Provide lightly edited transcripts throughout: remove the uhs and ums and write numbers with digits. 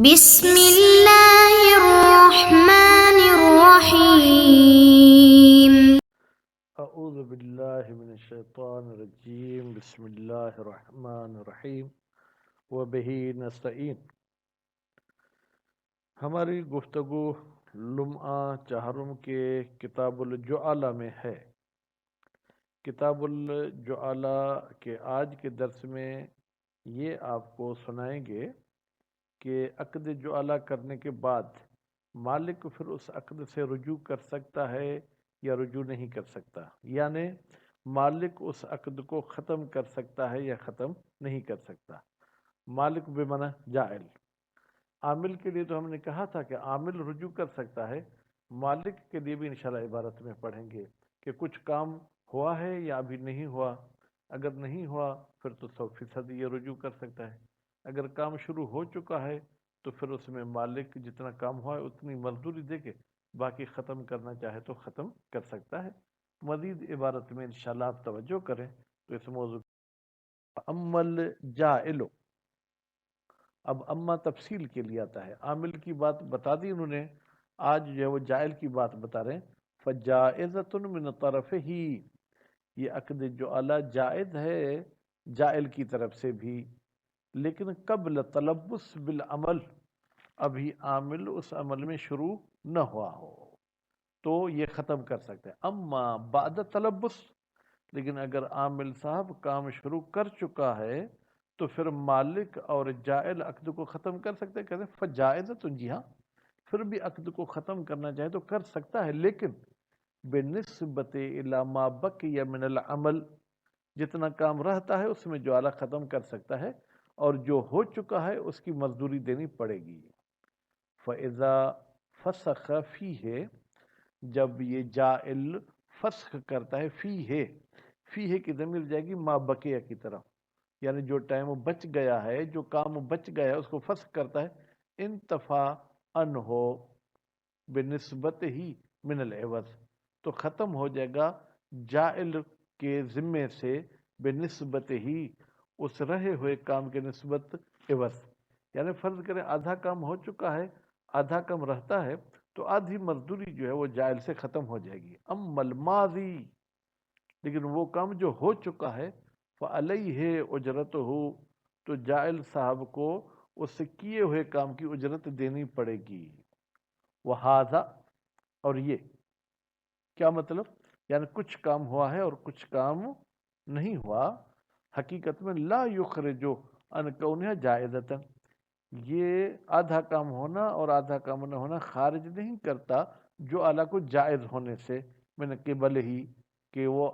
بسم اللہ الرحمن الرحیم۔ اعوذ باللہ من الشیطان الرجیم، بسم اللہ الرحمن الرحیم وبہ نستعین۔ ہماری گفتگو لمعہ چہارم کے کتاب الجعالہ میں ہے۔ کتاب الجعالہ کے آج کے درس میں یہ آپ کو سنائیں گے کہ عقد جعالہ کرنے کے بعد مالک پھر اس عقد سے رجوع کر سکتا ہے یا رجوع نہیں کر سکتا، یعنی مالک اس عقد کو ختم کر سکتا ہے یا ختم نہیں کر سکتا۔ مالک بمعنی جائل۔ عامل کے لیے تو ہم نے کہا تھا کہ عامل رجوع کر سکتا ہے، مالک کے لیے بھی انشاءاللہ عبارت میں پڑھیں گے کہ کچھ کام ہوا ہے یا ابھی نہیں ہوا۔ اگر نہیں ہوا پھر تو 100% یہ رجوع کر سکتا ہے، اگر کام شروع ہو چکا ہے تو پھر اس میں مالک جتنا کام ہوا ہے اتنی مزدوری دے کے باقی ختم کرنا چاہے تو ختم کر سکتا ہے۔ مزید عبارت میں انشاءاللہ آپ توجہ کریں تو اس موضوع عمل جائلو۔ اب اما تفصیل کے لیے آتا ہے، عامل کی بات بتا دی انہوں نے، آج جو ہے وہ جائل کی بات بتا رہے ہیں۔ فجائزۃ من طرف ہی، یہ عقد جعالہ جائز ہے جائل کی طرف سے بھی، لیکن قبل تلبس بالعمل، ابھی عامل اس عمل میں شروع نہ ہوا ہو تو یہ ختم کر سکتے ہیں۔ اما بعد تلبس، لیکن اگر عامل صاحب کام شروع کر چکا ہے تو پھر مالک اور جائل عقد کو ختم کر سکتے ہیں۔ کہتے ہیں فجائزۃ، جی ہاں، پھر بھی عقد کو ختم کرنا چاہے تو کر سکتا ہے، لیکن بنسبت الی ما بقی من العمل، جتنا کام رہتا ہے اس میں جعالہ ختم کر سکتا ہے، اور جو ہو چکا ہے اس کی مزدوری دینی پڑے گی۔ فَإِذَا فَسَخَ فِيهِ، جب یہ جائل فسخ کرتا ہے، فیہ کی ضمیر جائے گی ما بقیہ کی طرف، یعنی جو ٹائم بچ گیا ہے، جو کام بچ گیا ہے اس کو فسخ کرتا ہے۔ انتفا عنہ بنسبت ہی من العوض، تو ختم ہو جائے گا جائل کے ذمے سے بنسبت ہی، اس رہے ہوئے کام کے نسبت عوض، یعنی فرض کریں آدھا کام ہو چکا ہے، آدھا کام رہتا ہے تو آدھی مزدوری جو ہے وہ جائل سے ختم ہو جائے گی۔ اما الماضی، لیکن وہ کام جو ہو چکا ہے، فعلیہ اجرتہ، تو جائل صاحب کو اس سے کیے ہوئے کام کی اجرت دینی پڑے گی۔ وہذا، اور یہ کیا مطلب، یعنی کچھ کام ہوا ہے اور کچھ کام نہیں ہوا، حقیقت میں لا یخرجو ان کونہ جائزۃ، یہ آدھا کام ہونا اور آدھا کام نہ ہونا خارج نہیں کرتا جعالہ کو جائز ہونے سے، من قبل ہی، کہ وہ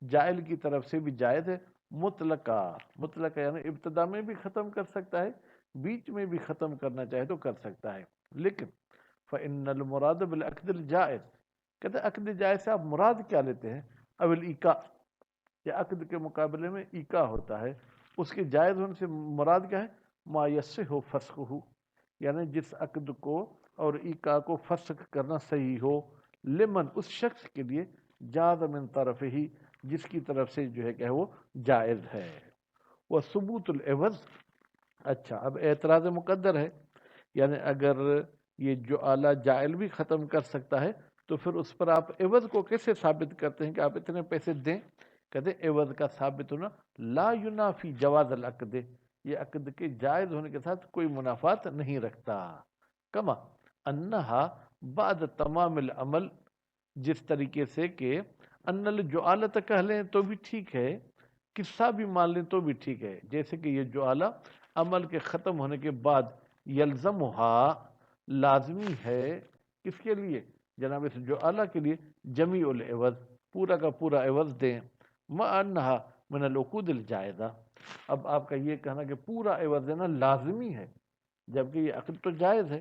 جائل کی طرف سے بھی جائز ہے۔ مطلقہ یعنی ابتدا میں بھی ختم کر سکتا ہے، بیچ میں بھی ختم کرنا چاہے تو کر سکتا ہے، لیکن فإن المراد بالعقد الجائز، کہتے ہیں عقد جائز سے آپ مراد کیا لیتے ہیں؟ اب الایقاع، یا عقد کے مقابلے میں ایقاع ہوتا ہے، اس کے جائز ہونے سے مراد کیا ہے؟ ما یصح فسخہ، یعنی جس عقد کو اور ایقاع کو فسخ کرنا صحیح ہو، لمن، اس شخص کے لیے، جاز من طرف ہی، جس کی طرف سے جو ہے کہ وہ جائز ہے۔ وہ ثبوت العوض، اچھا اب اعتراض مقدر ہے، یعنی اگر یہ جعالہ جائل بھی ختم کر سکتا ہے تو پھر اس پر آپ عوض کو کیسے ثابت کرتے ہیں کہ آپ اتنے پیسے دیں؟ کہتے ہیں عوض کا ثابت ہونا لا ینافی جواز العقد، یہ عقد کے جائز ہونے کے ساتھ کوئی منافات نہیں رکھتا۔ کما انہا بعد تمام العمل، جس طریقے سے کہ ان الجعالۃ کہہ لیں تو بھی ٹھیک ہے، قصہ بھی مان لیں تو بھی ٹھیک ہے، جیسے کہ یہ جعالہ عمل کے ختم ہونے کے بعد یلزمہا، لازمی ہے، کس کے لیے؟ جناب اس جعالہ کے لیے، جمیع العوض، پورا کا پورا عوض دیں، مع انہا من العقود الجائزہ، اب آپ کا یہ کہنا کہ پورا عوض دینا لازمی ہے، جبکہ یہ عقد تو جائز ہے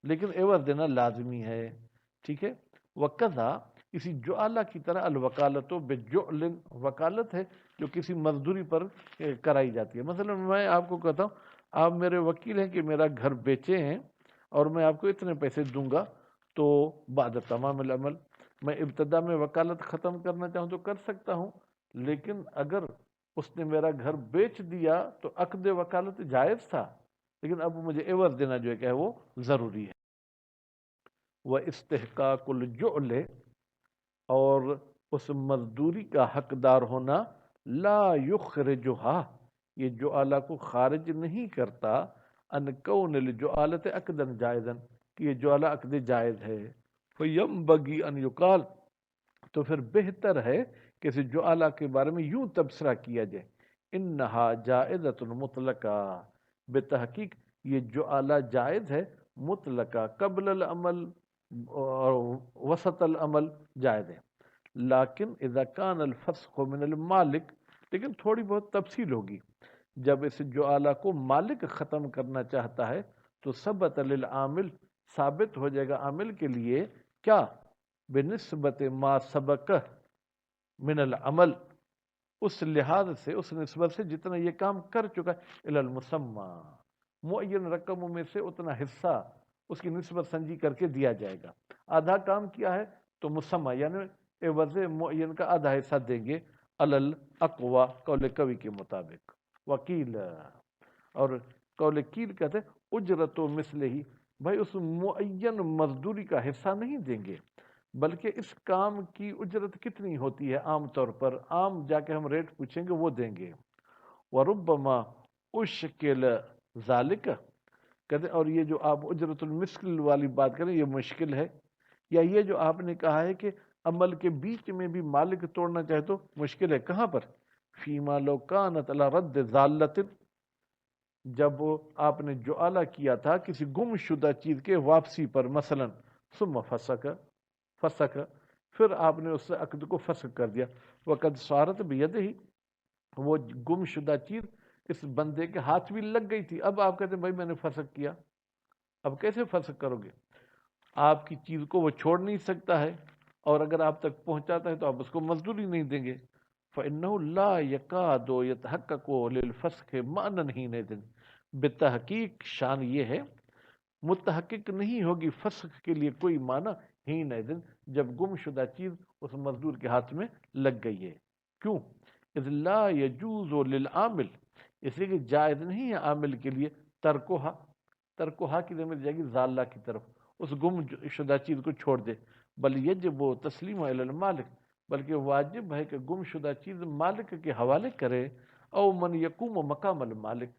لیکن عوض دینا لازمی ہے، ٹھیک ہے۔ وقضا، اسی جعالہ کی طرح الوکالت بجعل، وکالت ہے جو کسی مزدوری پر کرائی جاتی ہے۔ مثلا میں آپ کو کہتا ہوں آپ میرے وکیل ہیں کہ میرا گھر بیچے ہیں اور میں آپ کو اتنے پیسے دوں گا، تو بعد تمام العمل، میں ابتدا میں وکالت ختم کرنا چاہوں تو کر سکتا ہوں، لیکن اگر اس نے میرا گھر بیچ دیا تو عقد وکالت جائز تھا، لیکن اب مجھے عوض دینا جو ہے کہ وہ ضروری ہے۔ وہ استحقاق الجعل، اور اس مزدوری کا حقدار ہونا، لا یخرجہا، یہ جعالہ کو خارج نہیں کرتا، ان کون الجعالت عقدن جائزن، کہ یہ جعالہ عقد جائز ہے۔ فینبغی ان یقال، تو پھر بہتر ہے کہ اس جعالہ کے بارے میں یوں تبصرہ کیا جائے، انہا جائزۃ مطلقہ، بتحقیق یہ جعالہ جائز ہے، مطلقہ، قبل العمل اور وسط العمل جائز ہے، لیکن اذا کان الفسخ من المالک، لیکن تھوڑی بہت تفصیل ہوگی، جب اس جعالہ کو مالک ختم کرنا چاہتا ہے تو ثبت للعامل، ثابت ہو جائے گا عامل کے لیے، کیا؟ بنسبت ما سبق من العمل، اس لحاظ سے، اس نسبت سے جتنا یہ کام کر چکا ہے، الی المسمى، معین رقموں میں سے اتنا حصہ اس کی نسبت سنجی کر کے دیا جائے گا۔ آدھا کام کیا ہے تو مسمى یعنی عوض معین کا آدھا حصہ دیں گے، علی الاقوی، قول قوی کے مطابق، وکیل، اور قول کیل کہتے ہیں اجرت و مثل ہی، بھائی اس معین مزدوری کا حصہ نہیں دیں گے، بلکہ اس کام کی اجرت کتنی ہوتی ہے عام طور پر، عام جا کے ہم ریٹ پوچھیں گے وہ دیں گے۔ وربما اشکل ذالک، کہتے ہیں اور یہ جو آپ اجرت المثل والی بات کریں یہ مشکل ہے، یا یہ جو آپ نے کہا ہے کہ عمل کے بیچ میں بھی مالک توڑنا چاہے تو مشکل ہے، کہاں پر؟ فیما لو کانت علی رد ذالت، جب آپ نے جعالہ کیا تھا کسی گم شدہ چیز کے واپسی پر، مثلا ثم فسق، پھر آپ نے اس عقد کو فسخ کر دیا، وقد صارت بیدہ، وہ گم شدہ چیز اس بندے کے ہاتھ بھی لگ گئی تھی، اب آپ کہتے ہیں بھائی میں نے فسخ کیا، اب کیسے فسخ کرو گے؟ آپ کی چیز کو وہ چھوڑ نہیں سکتا ہے، اور اگر آپ تک پہنچاتا ہے تو آپ اس کو مزدوری نہیں دیں گے۔ فَإِنَّهُ لَا يَكَادُ يَتَحَقَّقُ لِلْفَسْخِ مَعْنًا حِينَئِذٍ، بتحقیق شان یہ ہے متحقق نہیں ہوگی فسخ کے لیے کوئی معنی، حینئذ، جب گم شدہ چیز اس مزدور کے ہاتھ میں لگ گئی ہے۔ کیوں؟ اذ لا یجوز للعامل، اس لیے کہ جائز نہیں ہے عامل کے لیے، ترکوہا کی ضمیر جائے گی ضالہ کی طرف، اس گم شدہ چیز کو چھوڑ دے، بل یجب تسلیم الی المالک، بلکہ واجب ہے کہ گم شدہ چیز مالک کے حوالے کرے، او من یقوم مقام المالک،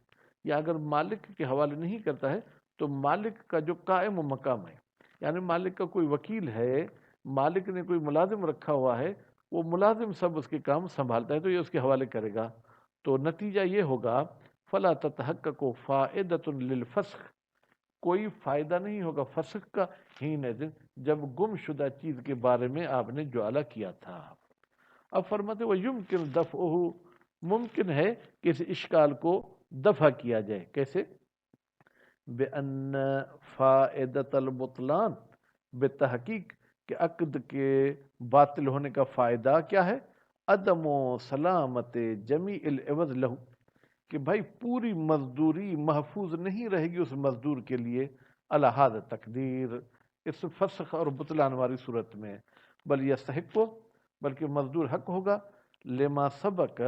یا اگر مالک کے حوالے نہیں کرتا ہے تو مالک کا جو قائم مقام ہے، یعنی مالک کا کوئی وکیل ہے، مالک نے کوئی ملازم رکھا ہوا ہے، وہ ملازم سب اس کے کام سنبھالتا ہے تو یہ اس کے حوالے کرے گا، تو نتیجہ یہ ہوگا فلا تتحقق فائدۃ للفسخ، کوئی فائدہ نہیں ہوگا فسخ کا، حینئذ، جب گم شدہ چیز کے بارے میں آپ نے جعالہ کیا تھا۔ اب فرماتے وہ یمکن دفعہ، ممکن ہے کہ اس اشکال کو دفع کیا جائے، کیسے؟ بِأَنَّ فَائِدَةَ الْبُطْلَانِ، بتحقیق کہ عقد کے باطل ہونے کا فائدہ کیا ہے؟ عدم و سلامت جمیع العوض لہو، کہ بھائی پوری مزدوری محفوظ نہیں رہے گی اس مزدور کے لیے، علی ھذا تقدیر، اس فسخ اور بطلان والی صورت میں، بل یستحق، بلکہ مزدور حق ہوگا، لما سبق،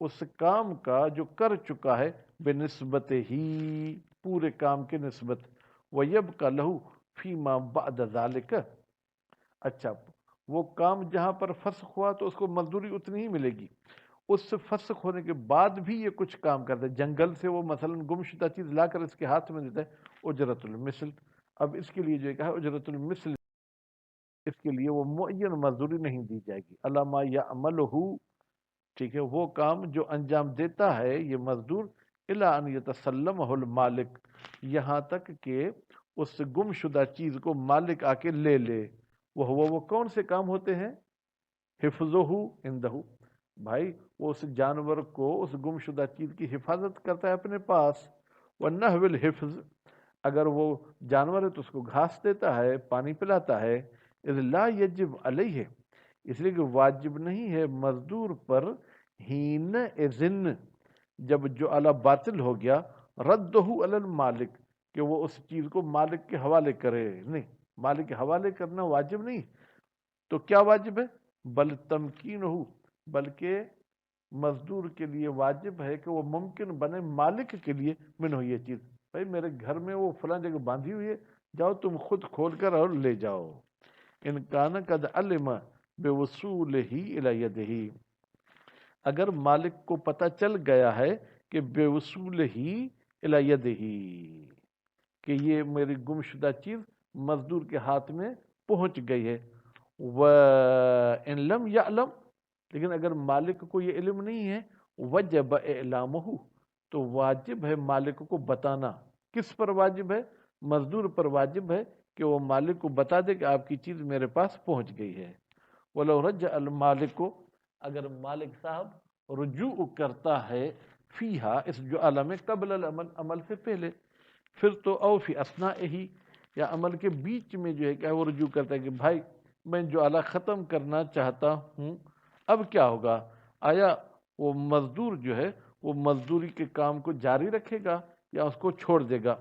اس کام کا جو کر چکا ہے، بنسبت ہی، پورے کام کے نسبت، وَيَبْقَ لَهُ فِيمَا بَعْدَ ذَلِكَ، اچھا وہ کام جہاں پر فسخ ہوا تو اس کو مزدوری اتنی ہی ملے گی، اس سے فسخ ہونے کے بعد بھی یہ کچھ کام کرتا ہے، جنگل سے وہ مثلا گم شدہ چیز لا کر اس کے ہاتھ میں دیتا ہے، اجرت المثل، اب اس کے لیے جو کہا اجرت المثل، اس کے لیے وہ معین مزدوری نہیں دی جائے گی، علامہ یعملہ، ٹھیک ہے، وہ کام جو انجام دیتا ہے یہ مزدور، الا ان یتسلمہ المالک، یہاں تک کہ اس گم شدہ چیز کو مالک آ کے لے لے، وہ کون سے کام ہوتے ہیں؟ حفظہ عندہ، بھائی وہ اس جانور کو، اس گم شدہ چیز کی حفاظت کرتا ہے اپنے پاس، ونحو الحفظ، اگر وہ جانور ہے تو اس کو گھاس دیتا ہے، پانی پلاتا ہے، اذ لا یجب علیہ، اس لیے کہ واجب نہیں ہے مزدور پر، ہین اذن، جب جعالہ باطل ہو گیا، ردہ علی المالک، کہ وہ اس چیز کو مالک کے حوالے کرے، نہیں، مالک کے حوالے کرنا واجب نہیں، تو کیا واجب ہے؟ بل تمکین ہو، بلکہ مزدور کے لیے واجب ہے کہ وہ ممکن بنے مالک کے لیے منہ یہ چیز، بھائی میرے گھر میں وہ فلاں جگہ باندھی ہوئی ہے، جاؤ تم خود کھول کر اور لے جاؤ۔ ان کان قد علم بوصولہ الی یدہ، اگر مالک کو پتہ چل گیا ہے کہ بے وصول ہی الی یدہ، کہ یہ میری گمشدہ چیز مزدور کے ہاتھ میں پہنچ گئی ہے، وَإِن لَمْ يَعْلَمْ، لیکن اگر مالک کو یہ علم نہیں ہے، وجب اعلامہ، تو واجب ہے مالک کو بتانا۔ کس پر واجب ہے؟ مزدور پر واجب ہے کہ وہ مالک کو بتا دے کہ آپ کی چیز میرے پاس پہنچ گئی ہے۔ وَلَوْ رَجَّعَ الْمَالِكُ، اگر مالک صاحب رجوع کرتا ہے فیہا، اس جعلہ میں، قبل العمل، عمل سے پہلے، پھر تو او فی اثنائہ، یا عمل کے بیچ میں جو ہے کہ وہ رجوع کرتا ہے کہ بھائی میں جعلہ ختم کرنا چاہتا ہوں، اب کیا ہوگا؟ آیا وہ مزدور جو ہے وہ مزدوری کے کام کو جاری رکھے گا یا اس کو چھوڑ دے گا؟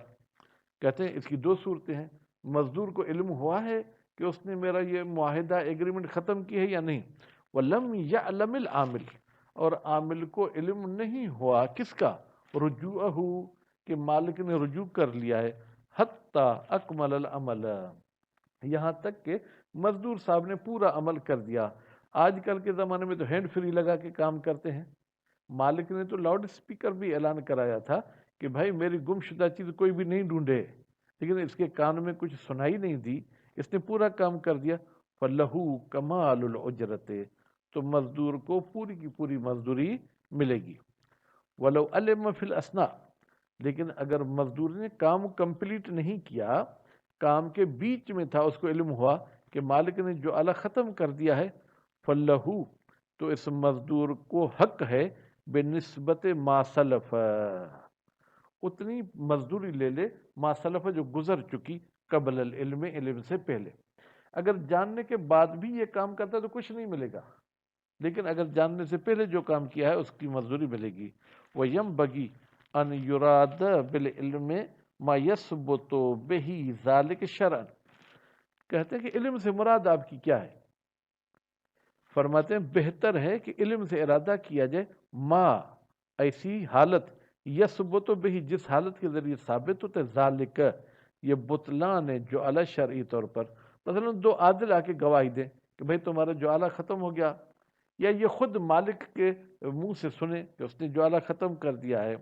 کہتے ہیں اس کی دو صورتیں ہیں، مزدور کو علم ہوا ہے کہ اس نے میرا یہ معاہدہ ایگریمنٹ ختم کی ہے یا نہیں، وَلَمْ يَعْلَمِ الْعَامِلِ، اور عامل کو علم نہیں ہوا کس کا؟ رجوعہ، کہ مالک نے رجوع کر لیا ہے، حتیٰ اکمل العمل، یہاں تک کہ مزدور صاحب نے پورا عمل کر دیا۔ آج کل کے زمانے میں تو ہینڈ فری لگا کے کام کرتے ہیں، مالک نے تو لاؤڈ اسپیکر بھی اعلان کرایا تھا کہ بھائی میری گمشدہ چیز کوئی بھی نہیں ڈھونڈے، لیکن اس کے کان میں کچھ سنائی نہیں دی، اس نے پورا کام کر دیا، فَلَهُ كَمَالُ الْأُجْرَةِ، تو مزدور کو پوری کی پوری مزدوری ملے گی۔ وَلَوْ عَلِمَ فِي الْأَثْنَاءِ، لیکن اگر مزدور نے کام کمپلیٹ نہیں کیا، کام کے بیچ میں تھا، اس کو علم ہوا کہ مالک نے جو اعلیٰ ختم کر دیا ہے، فَلَّهُ، تو اس مزدور کو حق ہے بنسبت ما سلف، اتنی مزدوری لے لے ما سلف جو گزر چکی، قبل العلم، علم سے پہلے۔ اگر جاننے کے بعد بھی یہ کام کرتا ہے تو کچھ نہیں ملے گا، لیکن اگر جاننے سے پہلے جو کام کیا ہے اس کی مزدوری ملے گی۔ وَيَنبَغِي أَن يُرَادَ بِالْعِلْمِ مَا يَثْبُتُ بِهِ ذَلِكَ شَرْعًا، کہتے ہیں کہ علم سے مراد آپ کی کیا ہے؟ فرماتے ہیں بہتر ہے کہ علم سے ارادہ کیا جائے ما، ایسی حالت، یثبت بہ، جس حالت کے ذریعے ثابت ہوتا ہے، ذالک، یہ بطلان ہے جو اعلیٰ شرعی طور پر، مثلا دو عادل آ کے گواہی دیں کہ بھائی تمہارا جو اعلیٰ ختم ہو گیا، یا یہ خود مالک کے منہ سے سنیں کہ اس نے جو اعلیٰ ختم کر دیا ہے،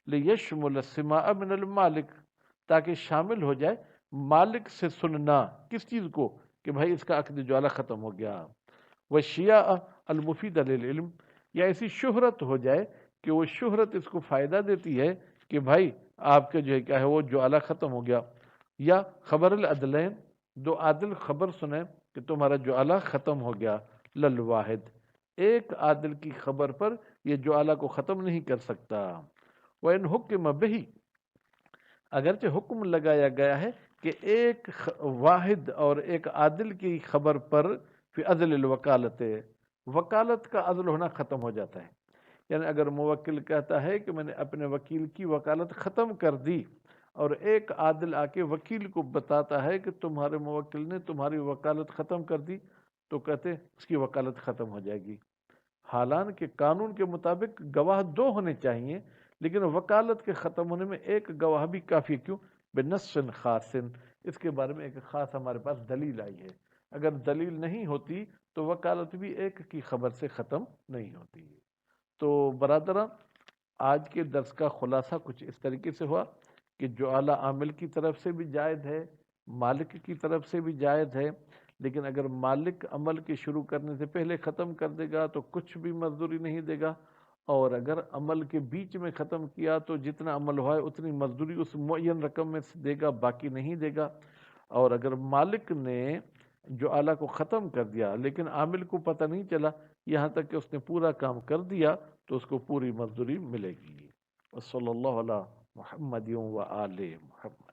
لیشمل السماع من المالک، تاکہ شامل ہو جائے مالک سے سننا، کس چیز کو؟ کہ بھائی اس کا عقد جو اعلیٰ ختم ہو گیا۔ وَالشِّيَاءَ الْمُفِيدَ لِلْعِلْم، یا ایسی شہرت ہو جائے کہ وہ شہرت اس کو فائدہ دیتی ہے کہ بھائی آپ کا جو ہے کیا ہے وہ جو اعلیٰ ختم ہو گیا، یا خبر العدلین، دو عادل خبر سنیں کہ تمہارا جو اعلیٰ ختم ہو گیا، للواحد، ایک عادل کی خبر پر یہ جو اعلیٰ کو ختم نہیں کر سکتا۔ وَإِنْ حُكِمَ بِهِ، اگرچہ حکم لگایا گیا ہے کہ ایک واحد اور ایک عادل کی خبر پر فی عدل الوکالت، وکالت کا عدل ہونا ختم ہو جاتا ہے، یعنی اگر موکل کہتا ہے کہ میں نے اپنے وکیل کی وکالت ختم کر دی، اور ایک عادل آ کے وکیل کو بتاتا ہے کہ تمہارے موکل نے تمہاری وکالت ختم کر دی، تو کہتے ہیں اس کی وکالت ختم ہو جائے گی۔ حالانکہ قانون کے مطابق گواہ دو ہونے چاہیے، لیکن وکالت کے ختم ہونے میں ایک گواہ بھی کافی، کیوں؟ بنص خاص، اس کے بارے میں ایک خاص ہمارے پاس دلیل آئی ہے، اگر دلیل نہیں ہوتی تو وکالت بھی ایک کی خبر سے ختم نہیں ہوتی۔ تو برادران، آج کے درس کا خلاصہ کچھ اس طریقے سے ہوا کہ جو اعلیٰ عامل کی طرف سے بھی جائز ہے، مالک کی طرف سے بھی جائز ہے، لیکن اگر مالک عمل کے شروع کرنے سے پہلے ختم کر دے گا تو کچھ بھی مزدوری نہیں دے گا، اور اگر عمل کے بیچ میں ختم کیا تو جتنا عمل ہوا ہے اتنی مزدوری اس معین رقم میں سے دے گا، باقی نہیں دے گا۔ اور اگر مالک نے جو اعلیٰ کو ختم کر دیا لیکن عامل کو پتہ نہیں چلا، یہاں تک کہ اس نے پورا کام کر دیا، تو اس کو پوری مزدوری ملے گی۔ وصلی اللہ علی محمد و آل محمد۔